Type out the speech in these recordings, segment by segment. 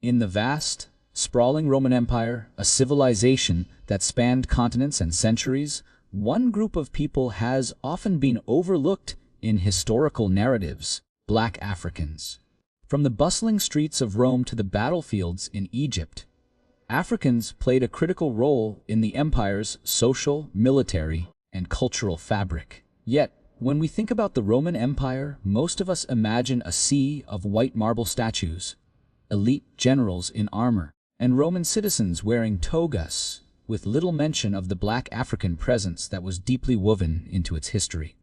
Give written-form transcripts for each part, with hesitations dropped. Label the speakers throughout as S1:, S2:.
S1: In the vast, sprawling Roman Empire, a civilization that spanned continents and centuries, one group of people has often been overlooked in historical narratives: Black Africans. From the bustling streets of Rome to the battlefields in Egypt, Africans played a critical role in the empire's social, military, and cultural fabric. Yet, when we think about the Roman Empire, most of us imagine a sea of white marble statues, elite generals in armor, and Roman citizens wearing togas, with little mention of the Black African presence that was deeply woven into its history.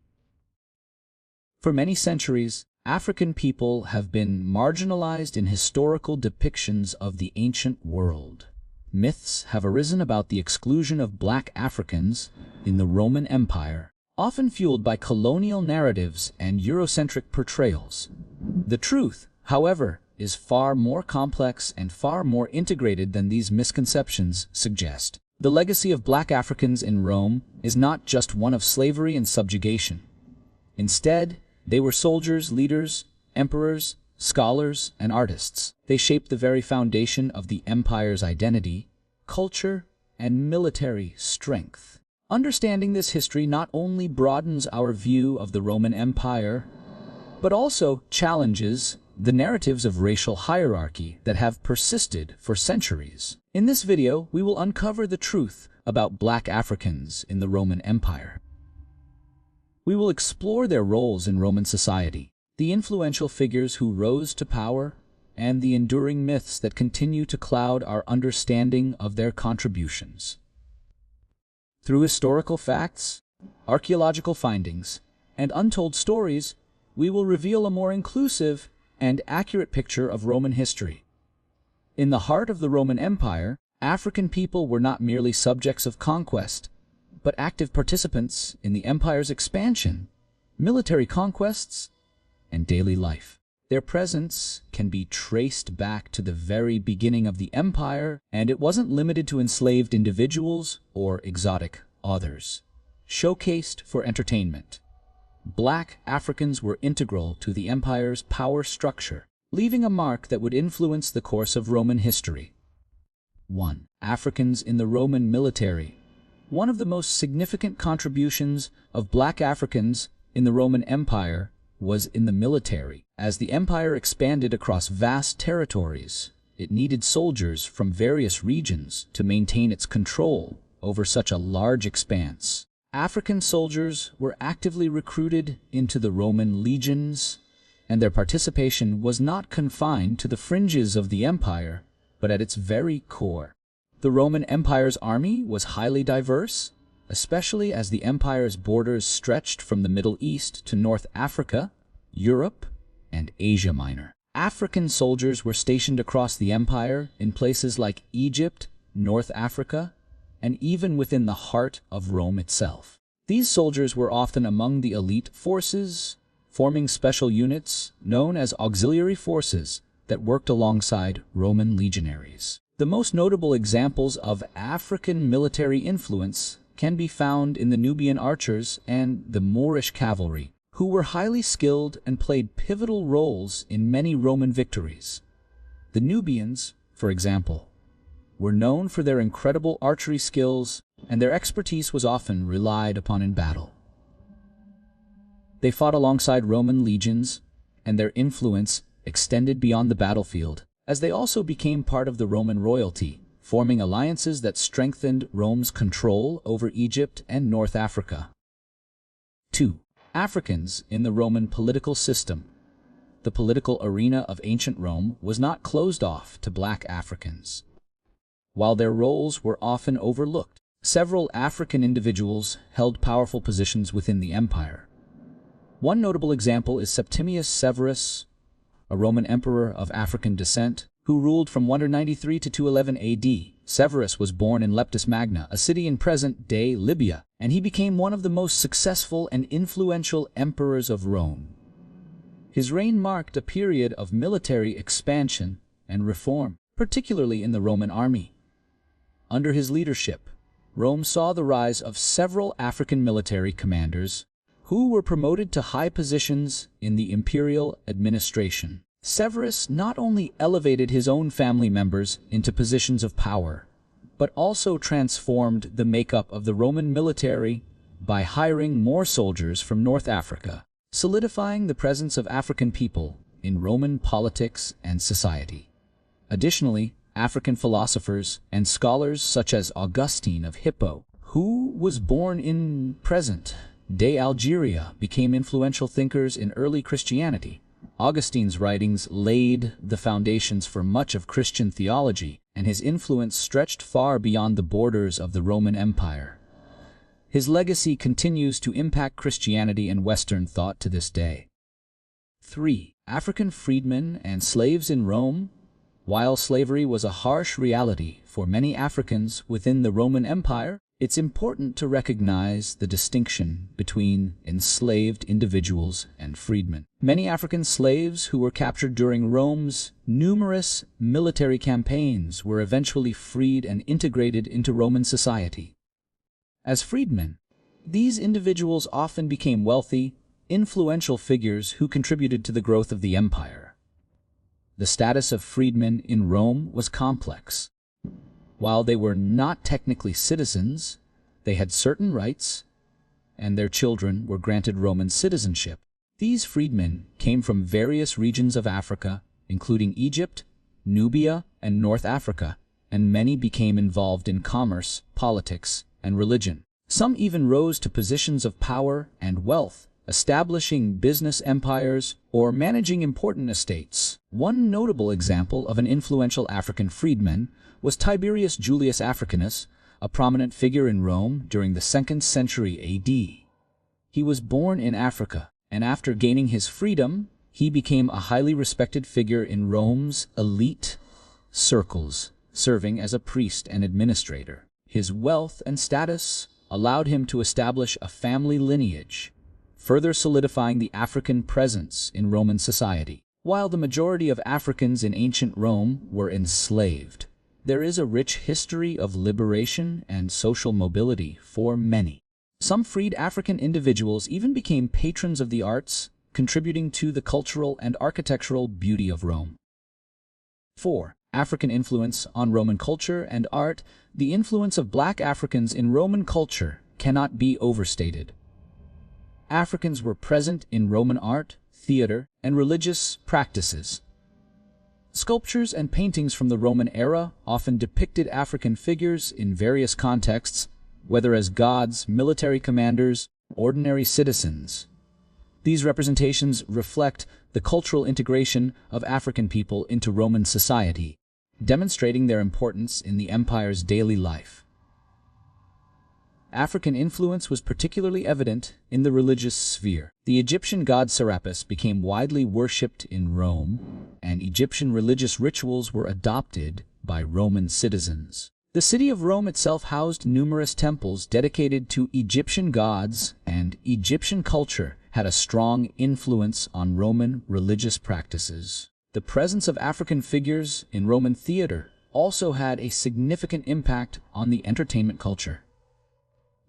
S1: For many centuries, African people have been marginalized in historical depictions of the ancient world. Myths have arisen about the exclusion of Black Africans in the Roman Empire, often fueled by colonial narratives and Eurocentric portrayals. The truth, however, is far more complex and far more integrated than these misconceptions suggest. The legacy of Black Africans in Rome is not just one of slavery and subjugation. Instead, they were soldiers, leaders, emperors, scholars, and artists. They shaped the very foundation of the empire's identity, culture, and military strength. Understanding this history not only broadens our view of the Roman Empire, but also challenges the narratives of racial hierarchy that have persisted for centuries. In this video, we will uncover the truth about Black Africans in the Roman Empire. We will explore their roles in Roman society, the influential figures who rose to power, and the enduring myths that continue to cloud our understanding of their contributions. Through historical facts, archaeological findings, and untold stories, we will reveal a more inclusive and accurate picture of Roman history. In the heart of the Roman Empire, African people were not merely subjects of conquest, but active participants in the empire's expansion, military conquests, and daily life. Their presence can be traced back to the very beginning of the empire, and it wasn't limited to enslaved individuals or exotic others. Showcased for entertainment, Black Africans were integral to the empire's power structure, leaving a mark that would influence the course of Roman history. 1. Africans in the Roman military. One of the most significant contributions of Black Africans in the Roman Empire was in the military. As the empire expanded across vast territories, it needed soldiers from various regions to maintain its control over such a large expanse. African soldiers were actively recruited into the Roman legions, and their participation was not confined to the fringes of the empire, but at its very core. The Roman Empire's army was highly diverse, especially as the empire's borders stretched from the Middle East to North Africa, Europe, and Asia Minor. African soldiers were stationed across the empire in places like Egypt, North Africa, and even within the heart of Rome itself. These soldiers were often among the elite forces, forming special units known as auxiliary forces that worked alongside Roman legionaries. The most notable examples of African military influence can be found in the Nubian archers and the Moorish cavalry, who were highly skilled and played pivotal roles in many Roman victories. The Nubians, for example, were known for their incredible archery skills, and their expertise was often relied upon in battle. They fought alongside Roman legions, and their influence extended beyond the battlefield, as they also became part of the Roman royalty, forming alliances that strengthened Rome's control over Egypt and North Africa. 2. Africans in the Roman political system. The political arena of ancient Rome was not closed off to Black Africans. While their roles were often overlooked, several African individuals held powerful positions within the empire. One notable example is Septimius Severus, a Roman emperor of African descent, who ruled from 193 to 211 AD. Severus was born in Leptis Magna, a city in present-day Libya, and he became one of the most successful and influential emperors of Rome. His reign marked a period of military expansion and reform, particularly in the Roman army. Under his leadership, Rome saw the rise of several African military commanders who were promoted to high positions in the imperial administration. Severus not only elevated his own family members into positions of power, but also transformed the makeup of the Roman military by hiring more soldiers from North Africa, solidifying the presence of African people in Roman politics and society. Additionally, African philosophers and scholars such as Augustine of Hippo, who was born in present-day Algeria, became influential thinkers in early Christianity. Augustine's writings laid the foundations for much of Christian theology, and his influence stretched far beyond the borders of the Roman Empire. His legacy continues to impact Christianity and Western thought to this day. 3. African freedmen and slaves in Rome. While slavery was a harsh reality for many Africans within the Roman Empire, it's important to recognize the distinction between enslaved individuals and freedmen. Many African slaves who were captured during Rome's numerous military campaigns were eventually freed and integrated into Roman society. As freedmen, these individuals often became wealthy, influential figures who contributed to the growth of the empire. The status of freedmen in Rome was complex. While they were not technically citizens, they had certain rights, and their children were granted Roman citizenship. These freedmen came from various regions of Africa, including Egypt, Nubia, and North Africa, and many became involved in commerce, politics, and religion. Some even rose to positions of power and wealth, establishing business empires or managing important estates. One notable example of an influential African freedman was Tiberius Julius Africanus, a prominent figure in Rome during the 2nd century AD. He was born in Africa, and after gaining his freedom, he became a highly respected figure in Rome's elite circles, serving as a priest and administrator. His wealth and status allowed him to establish a family lineage, further solidifying the African presence in Roman society. While the majority of Africans in ancient Rome were enslaved, there is a rich history of liberation and social mobility for many. Some freed African individuals even became patrons of the arts, contributing to the cultural and architectural beauty of Rome. 4. African influence on Roman culture and art. The influence of Black Africans in Roman culture cannot be overstated. Africans were present in Roman art, theater, and religious practices. Sculptures and paintings from the Roman era often depicted African figures in various contexts, whether as gods, military commanders, ordinary citizens. These representations reflect the cultural integration of African people into Roman society, demonstrating their importance in the empire's daily life. African influence was particularly evident in the religious sphere. The Egyptian god Serapis became widely worshipped in Rome, and Egyptian religious rituals were adopted by Roman citizens. The city of Rome itself housed numerous temples dedicated to Egyptian gods, and Egyptian culture had a strong influence on Roman religious practices. The presence of African figures in Roman theater also had a significant impact on the entertainment culture.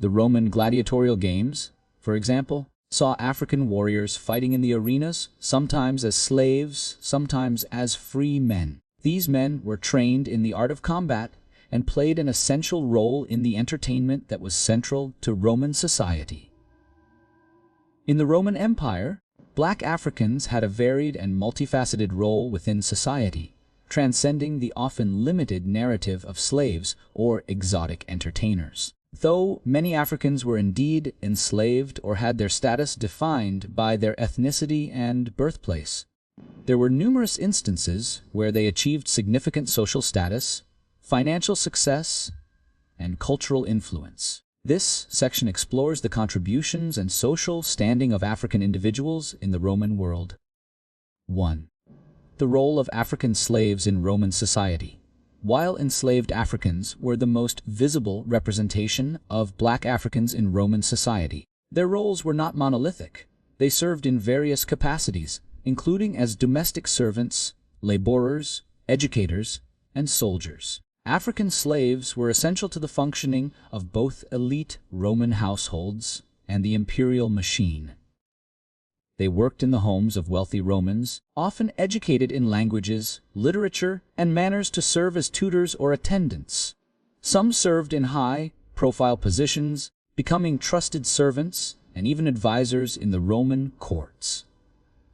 S1: The Roman gladiatorial games, for example, saw African warriors fighting in the arenas, sometimes as slaves, sometimes as free men. These men were trained in the art of combat and played an essential role in the entertainment that was central to Roman society. In the Roman Empire, Black Africans had a varied and multifaceted role within society, transcending the often limited narrative of slaves or exotic entertainers. Though many Africans were indeed enslaved or had their status defined by their ethnicity and birthplace, there were numerous instances where they achieved significant social status, financial success, and cultural influence. This section explores the contributions and social standing of African individuals in the Roman world. 1. The role of African slaves in Roman society. While enslaved Africans were the most visible representation of Black Africans in Roman society, their roles were not monolithic. They served in various capacities, including as domestic servants, laborers, educators, and soldiers. African slaves were essential to the functioning of both elite Roman households and the imperial machine. They worked in the homes of wealthy Romans, often educated in languages, literature, and manners to serve as tutors or attendants. Some served in high-profile positions, becoming trusted servants and even advisors in the Roman courts.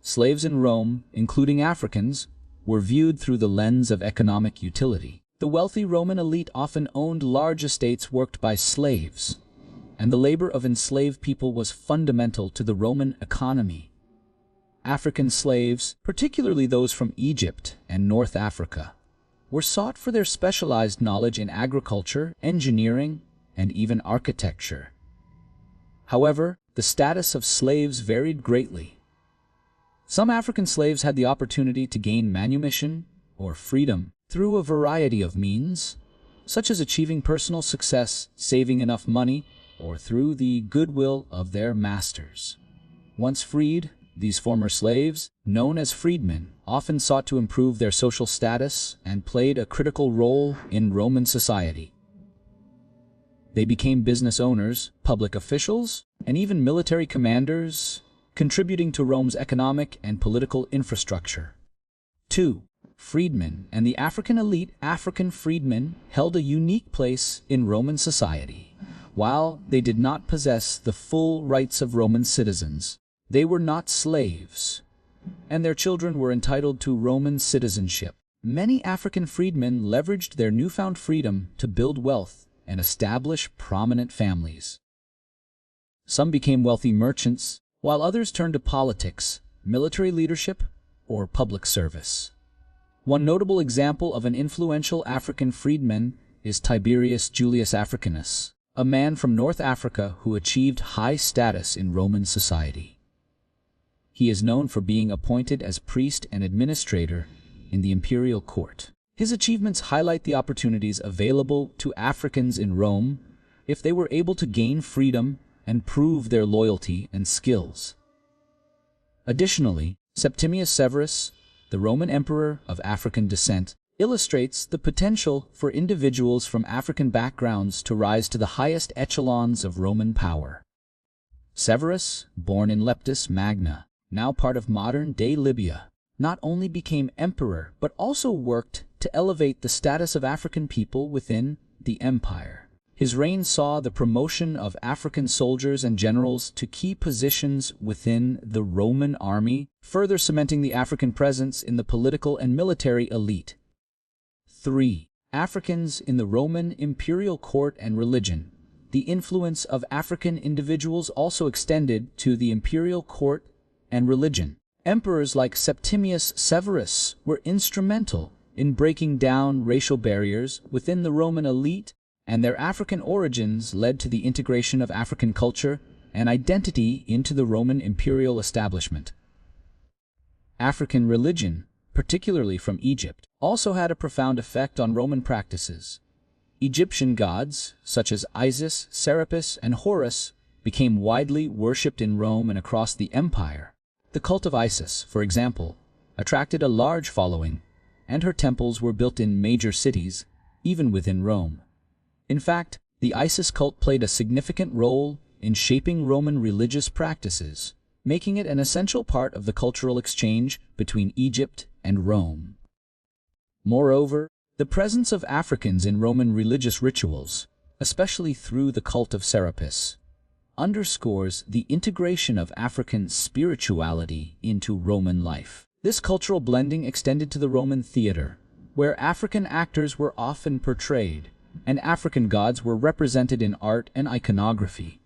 S1: Slaves in Rome, including Africans, were viewed through the lens of economic utility. The wealthy Roman elite often owned large estates worked by slaves, and the labor of enslaved people was fundamental to the Roman economy. African slaves, particularly those from Egypt and North Africa, were sought for their specialized knowledge in agriculture, engineering, and even architecture. However, the status of slaves varied greatly. Some African slaves had the opportunity to gain manumission, or freedom, through a variety of means, such as achieving personal success, saving enough money, or through the goodwill of their masters. Once freed, these former slaves, known as freedmen, often sought to improve their social status and played a critical role in Roman society. They became business owners, public officials, and even military commanders, contributing to Rome's economic and political infrastructure. 2. Freedmen and the African elite. African freedmen held a unique place in Roman society. While they did not possess the full rights of Roman citizens, they were not slaves, and their children were entitled to Roman citizenship. Many African freedmen leveraged their newfound freedom to build wealth and establish prominent families. Some became wealthy merchants, while others turned to politics, military leadership, or public service. One notable example of an influential African freedman is Tiberius Julius Africanus, a man from North Africa who achieved high status in Roman society. He is known for being appointed as priest and administrator in the imperial court. His achievements highlight the opportunities available to Africans in Rome if they were able to gain freedom and prove their loyalty and skills. Additionally, Septimius Severus, the Roman emperor of African descent, illustrates the potential for individuals from African backgrounds to rise to the highest echelons of Roman power. Severus, born in Leptis Magna, now part of modern-day Libya, not only became emperor but also worked to elevate the status of African people within the empire. His reign saw the promotion of African soldiers and generals to key positions within the Roman army, further cementing the African presence in the political and military elite. 3. Africans in the Roman imperial court and religion. The influence of African individuals also extended to the imperial court and religion. Emperors like Septimius Severus were instrumental in breaking down racial barriers within the Roman elite, and their African origins led to the integration of African culture and identity into the Roman imperial establishment. African religion, particularly from Egypt, also had a profound effect on Roman practices. Egyptian gods, such as Isis, Serapis, and Horus, became widely worshipped in Rome and across the empire. The cult of Isis, for example, attracted a large following, and her temples were built in major cities, even within Rome. In fact, the Isis cult played a significant role in shaping Roman religious practices, making it an essential part of the cultural exchange between Egypt and Rome. Moreover, the presence of Africans in Roman religious rituals, especially through the cult of Serapis, underscores the integration of African spirituality into Roman life. This cultural blending extended to the Roman theater, where African actors were often portrayed, and African gods were represented in art and iconography.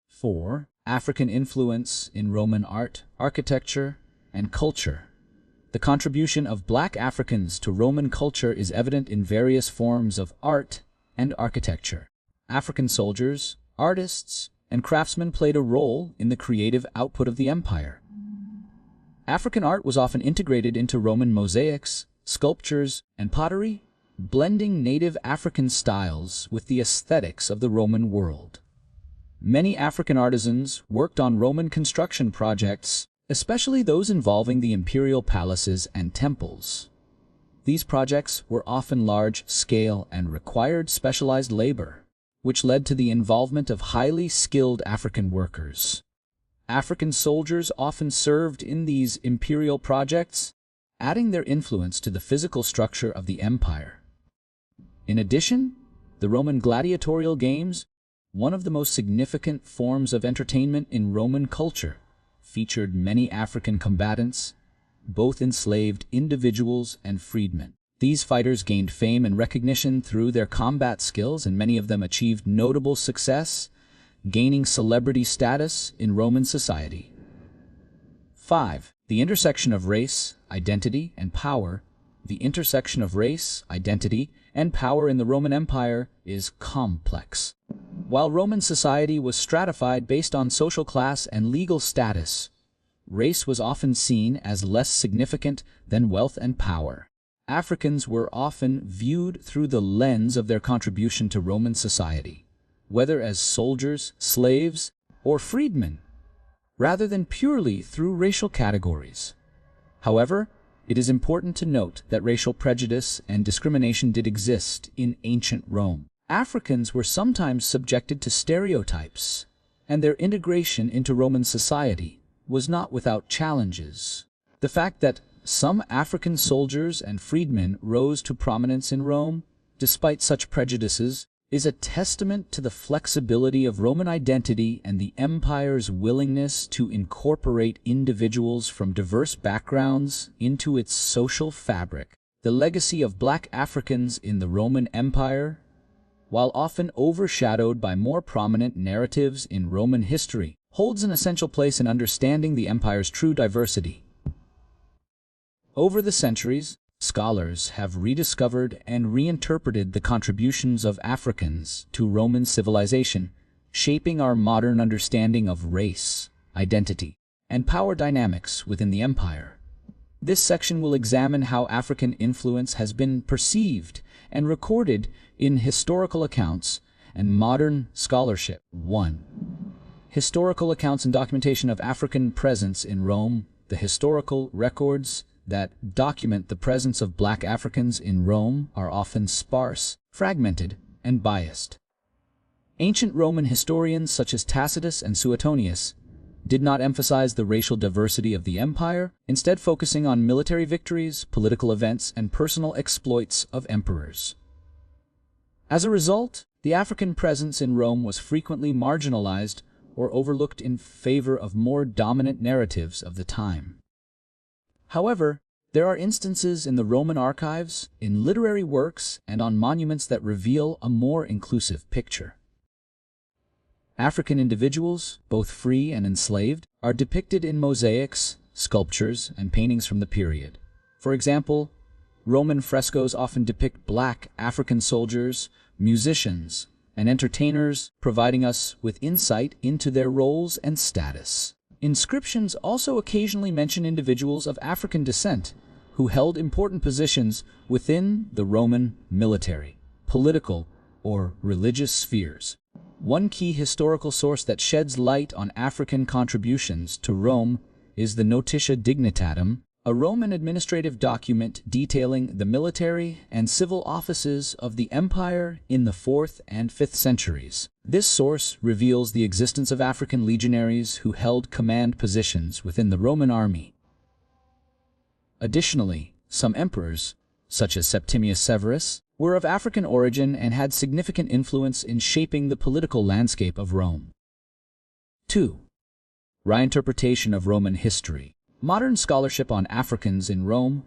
S1: 4. African influence in Roman art, architecture, and culture. The contribution of Black Africans to Roman culture is evident in various forms of art and architecture. African soldiers, artists, and craftsmen played a role in the creative output of the empire. African art was often integrated into Roman mosaics, sculptures, and pottery, blending native African styles with the aesthetics of the Roman world. Many African artisans worked on Roman construction projects, especially those involving the imperial palaces and temples. These projects were often large-scale and required specialized labor, which led to the involvement of highly skilled African workers. African soldiers often served in these imperial projects, adding their influence to the physical structure of the empire. In addition, the Roman gladiatorial games, one of the most significant forms of entertainment in Roman culture, featured many African combatants, both enslaved individuals and freedmen. These fighters gained fame and recognition through their combat skills, and many of them achieved notable success, gaining celebrity status in Roman society. 5. The intersection of race, identity, and power. The intersection of race, identity, and power in the Roman Empire is complex. While Roman society was stratified based on social class and legal status, race was often seen as less significant than wealth and power. Africans were often viewed through the lens of their contribution to Roman society, whether as soldiers, slaves, or freedmen, rather than purely through racial categories. However, it is important to note that racial prejudice and discrimination did exist in ancient Rome. Africans were sometimes subjected to stereotypes, and their integration into Roman society was not without challenges. The fact that some African soldiers and freedmen rose to prominence in Rome, despite such prejudices, is a testament to the flexibility of Roman identity and the empire's willingness to incorporate individuals from diverse backgrounds into its social fabric. The legacy of Black Africans in the Roman Empire, while often overshadowed by more prominent narratives in Roman history, holds an essential place in understanding the empire's true diversity. Over the centuries, scholars have rediscovered and reinterpreted the contributions of Africans to Roman civilization, shaping our modern understanding of race, identity, and power dynamics within the empire. This section will examine how African influence has been perceived and recorded in historical accounts and modern scholarship. 1. Historical accounts and documentation of African presence in Rome. The historical records that document the presence of Black Africans in Rome are often sparse, fragmented, and biased. Ancient Roman historians such as Tacitus and Suetonius did not emphasize the racial diversity of the empire, instead focusing on military victories, political events, and personal exploits of emperors. As a result, the African presence in Rome was frequently marginalized or overlooked in favor of more dominant narratives of the time. However, there are instances in the Roman archives, in literary works, and on monuments that reveal a more inclusive picture. African individuals, both free and enslaved, are depicted in mosaics, sculptures, and paintings from the period. For example, Roman frescoes often depict Black African soldiers, musicians, and entertainers, providing us with insight into their roles and status. Inscriptions also occasionally mention individuals of African descent who held important positions within the Roman military, political, or religious spheres. One key historical source that sheds light on African contributions to Rome is the Notitia Dignitatum, a Roman administrative document detailing the military and civil offices of the empire in the 4th and 5th centuries. This source reveals the existence of African legionaries who held command positions within the Roman army. Additionally, some emperors, such as Septimius Severus, were of African origin and had significant influence in shaping the political landscape of Rome. 2. Reinterpretation of Roman history. Modern scholarship on Africans in Rome.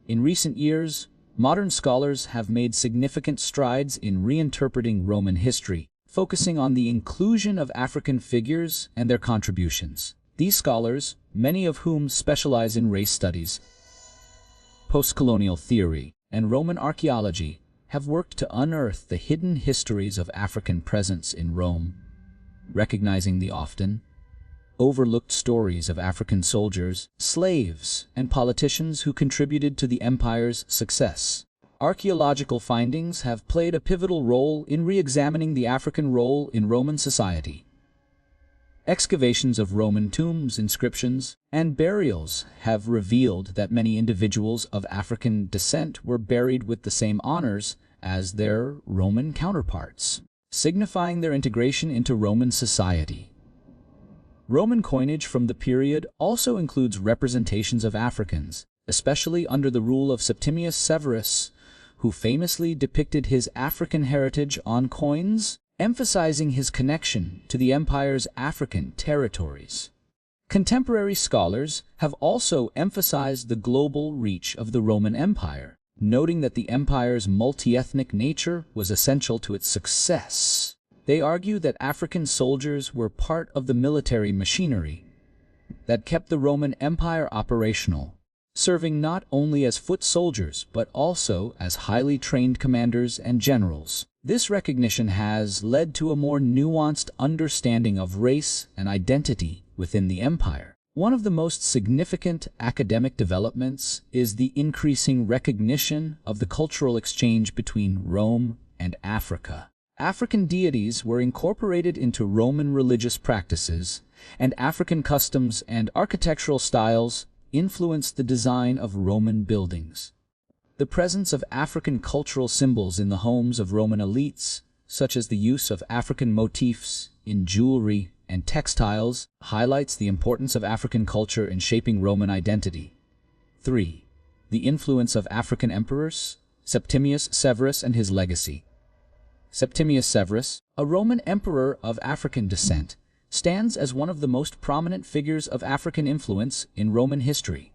S1: In recent years, modern scholars have made significant strides in reinterpreting Roman history, focusing on the inclusion of African figures and their contributions. These scholars, many of whom specialize in race studies, postcolonial theory, and Roman archaeology, have worked to unearth the hidden histories of African presence in Rome, recognizing the often overlooked stories of African soldiers, slaves, and politicians who contributed to the empire's success. Archaeological findings have played a pivotal role in re-examining the African role in Roman society. Excavations of Roman tombs, inscriptions, and burials have revealed that many individuals of African descent were buried with the same honors as their Roman counterparts, signifying their integration into Roman society. Roman coinage from the period also includes representations of Africans, especially under the rule of Septimius Severus, who famously depicted his African heritage on coins, emphasizing his connection to the empire's African territories. Contemporary scholars have also emphasized the global reach of the Roman Empire, noting that the empire's multi-ethnic nature was essential to its success. They argue that African soldiers were part of the military machinery that kept the Roman Empire operational, serving not only as foot soldiers but also as highly trained commanders and generals. This recognition has led to a more nuanced understanding of race and identity within the empire. One of the most significant academic developments is the increasing recognition of the cultural exchange between Rome and Africa. African deities were incorporated into Roman religious practices, and African customs and architectural styles influenced the design of Roman buildings. The presence of African cultural symbols in the homes of Roman elites, such as the use of African motifs in jewelry and textiles, highlights the importance of African culture in shaping Roman identity. 3. The influence of African emperors, Septimius Severus and his legacy. Septimius Severus, a Roman emperor of African descent, stands as one of the most prominent figures of African influence in Roman history.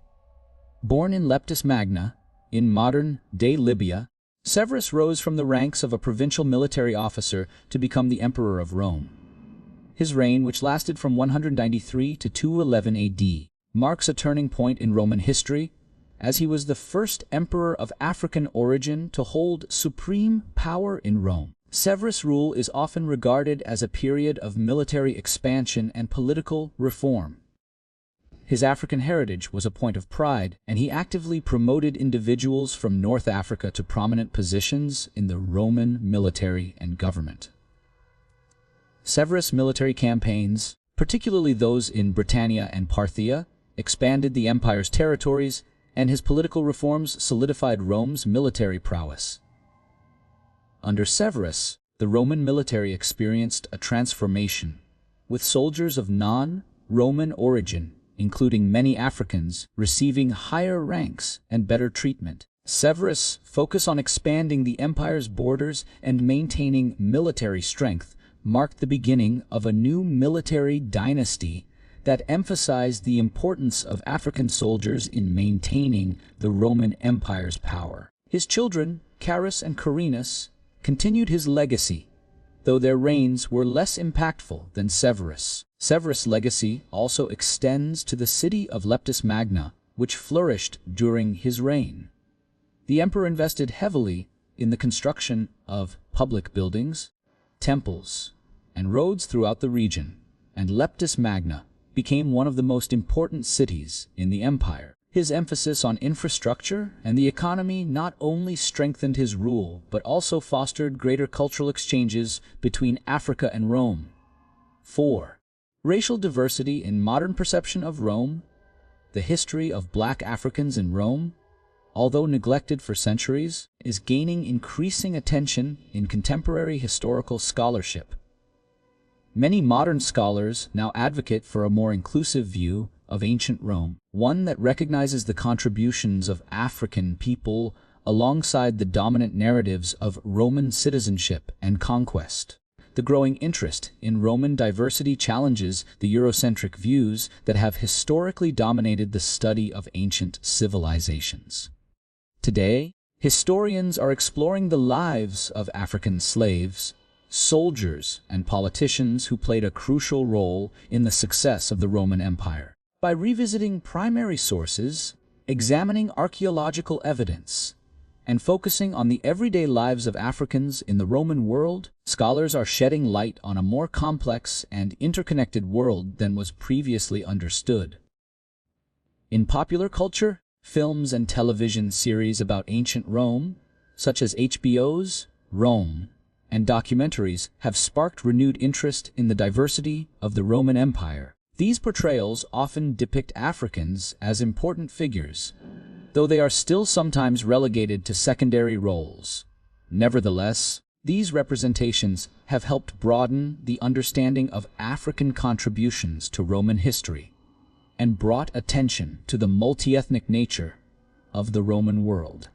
S1: Born in Leptis Magna, in modern-day Libya, Severus rose from the ranks of a provincial military officer to become the emperor of Rome. His reign, which lasted from 193 to 211 AD, marks a turning point in Roman history, as he was the first emperor of African origin to hold supreme power in Rome. Severus' rule is often regarded as a period of military expansion and political reform. His African heritage was a point of pride, and he actively promoted individuals from North Africa to prominent positions in the Roman military and government. Severus' military campaigns, particularly those in Britannia and Parthia, expanded the empire's territories, and his political reforms solidified Rome's military prowess. Under Severus, the Roman military experienced a transformation, with soldiers of non-Roman origin, including many Africans, receiving higher ranks and better treatment. Severus' focus on expanding the empire's borders and maintaining military strength marked the beginning of a new military dynasty that emphasized the importance of African soldiers in maintaining the Roman Empire's power. His children, Carus and Carinus, continued his legacy, though their reigns were less impactful than Severus. Severus' legacy also extends to the city of Leptis Magna, which flourished during his reign. The emperor invested heavily in the construction of public buildings, temples, and roads throughout the region, and Leptis Magna became one of the most important cities in the empire. His emphasis on infrastructure and the economy not only strengthened his rule, but also fostered greater cultural exchanges between Africa and Rome. 4. Racial diversity in modern perception of Rome. The history of Black Africans in Rome, although neglected for centuries, is gaining increasing attention in contemporary historical scholarship. Many modern scholars now advocate for a more inclusive view of ancient Rome, one that recognizes the contributions of African people alongside the dominant narratives of Roman citizenship and conquest. The growing interest in Roman diversity challenges the Eurocentric views that have historically dominated the study of ancient civilizations. Today, historians are exploring the lives of African slaves, soldiers, and politicians who played a crucial role in the success of the Roman Empire. By revisiting primary sources, examining archaeological evidence, and focusing on the everyday lives of Africans in the Roman world, scholars are shedding light on a more complex and interconnected world than was previously understood. In popular culture, films and television series about ancient Rome, such as HBO's Rome, and documentaries have sparked renewed interest in the diversity of the Roman Empire. These portrayals often depict Africans as important figures, though they are still sometimes relegated to secondary roles. Nevertheless, These representations have helped broaden the understanding of African contributions to Roman history and brought attention to the multi-ethnic nature of the Roman world.